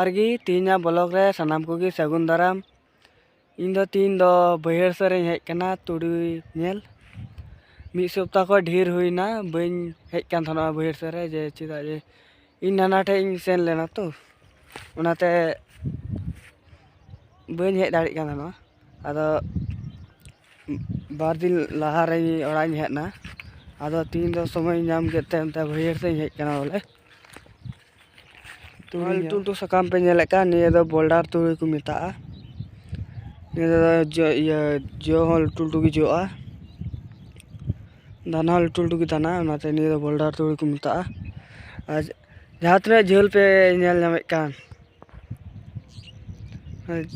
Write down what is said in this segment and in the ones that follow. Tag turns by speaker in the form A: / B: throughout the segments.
A: जोहार गी तीना ब्लॉग रे सानाम कोगी सगुन दाराम। इन दो तीन दो बहर सरे हेज कना तुड़ी नेल मिद सप्ताह को ढेर हुईना बइन हेज कान थाना बहर सरे जे चेदा जे इन नाना ठे इन सेन लेना तो उनाते बइन हेज दाड़ी कान थाना आदो बार दिन लहा रे ओड़ा हेजना आदो तीन दो समय नाम केते अंते बहर से हेज कना बोले टुलटू सकाम पे नेलेका निये दो बोल्डर तुड़ी को मेता निये दो जो हल टुलटू की जोआ दाना हल टुलटू की दाना उनाते निये दो बोल्डर तुड़ी को मेता आज जहाँ तने झेल पे नेल नामेक कान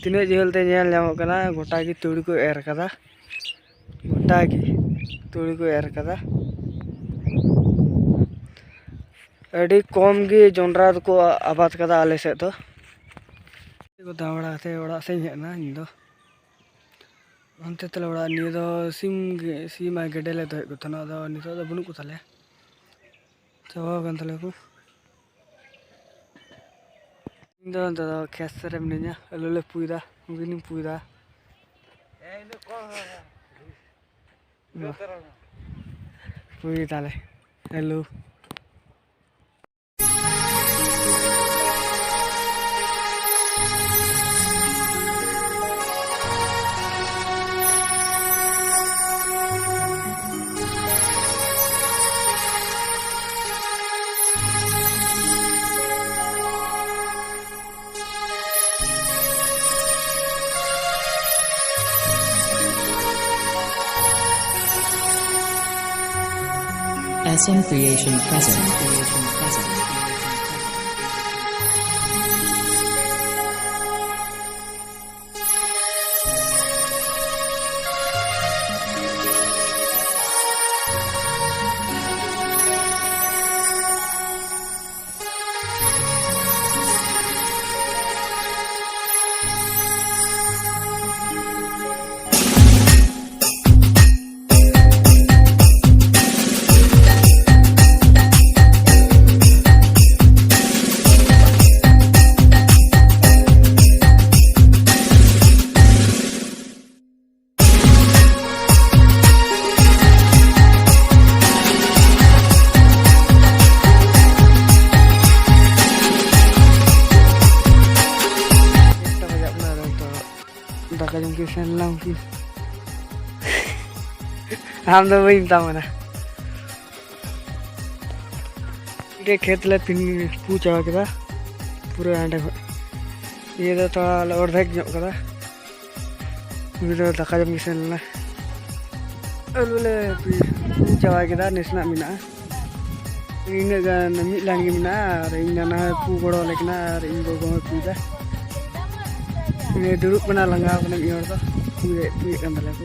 A: तिने झेल ते नेल नामक काना गोटा की तुड़ी को एर कदा गोटा की तुड़ी को एर कदा अड़ी कम गी जोंड्रा को आबाद कदा आले से तो दावड़ा ते ओड़ा से हेना इन दो अंते तले ओड़ा नि दो सिम गेडे ले दो तना दो नितो दो बुनु को तले चावा गन तले को इन दो अंते दो खेस रे मनिया अलोले पुइदा उगिनि पुइदा ए इन को पुइ ताले हेलो
B: SM Creation present. दाका जम के सेन लाम की हम तो वही मना के खेत ले पिन पूछा कदा पूरे आंडे ये तो थोड़ा अर्धेक जो कदा ये तो दाका जम के सेन ला अरुले पूछा कदा नेसना मिना इन गान मिद लांगी मिना और इन ना पू गड़ो लेकना और इन गो गो पूजा दुरुप बना लंगा बना मियोर तो पुए kan tale ko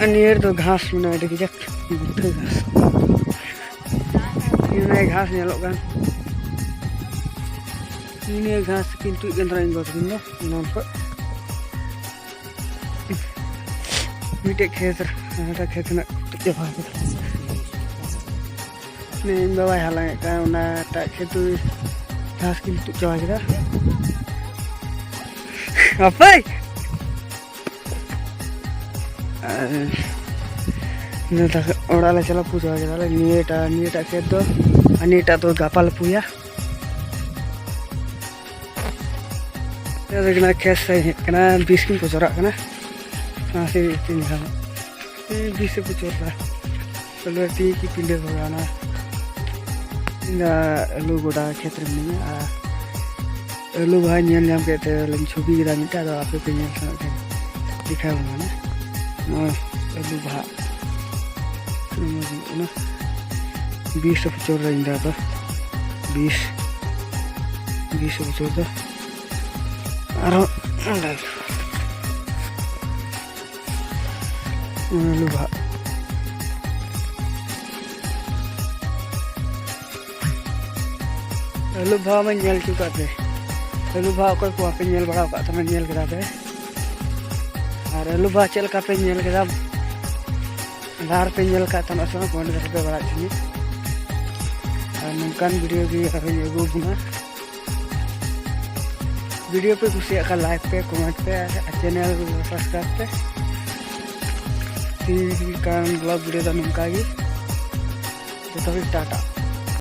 B: अनियर तो घास में देखी जक गुट्ठे घास ये घास नेलो kan ini घास किंतु केंद्र इन गो किनो नोन को मिटे खेत आटा खेत ना टे भाग ने इन बाबा हालांग का उना टा खेतु घास किंतु चवा किदा apa ini tak orang le chala puja kita le nieta खेत दो अनीटा तो गापा ले पुया ये देखना खेत से कना 20 किलो चोरा कना नासी तीन खाना 20 से पुचोरा चलो ती की पिंडे भगाना इंदा elu goda खेत रे नहीं elu भाई नियम नियम कहते लन छुबी गिरा मिटा तो आपे पे नियम से दिखाया हुआ ना elu भा ना 20 पुचोर इंदा तो 20 पुचोर तो आरो elu भा elu भा में नेल चुका थे elu भा को पे नेल बड़ा का तमे नेल करा थे और elu भा चल का पे नेल करा
A: लार पे नेल का तना सो कमेंट करके बड़ा थी नौकान वीडियो भी अगू बुना वीडियो पे कुछ लाइक पे कमेंट पे चैनल सब्सक्राइब पे ती ब्लॉग वीडियो नौका तो टाटा।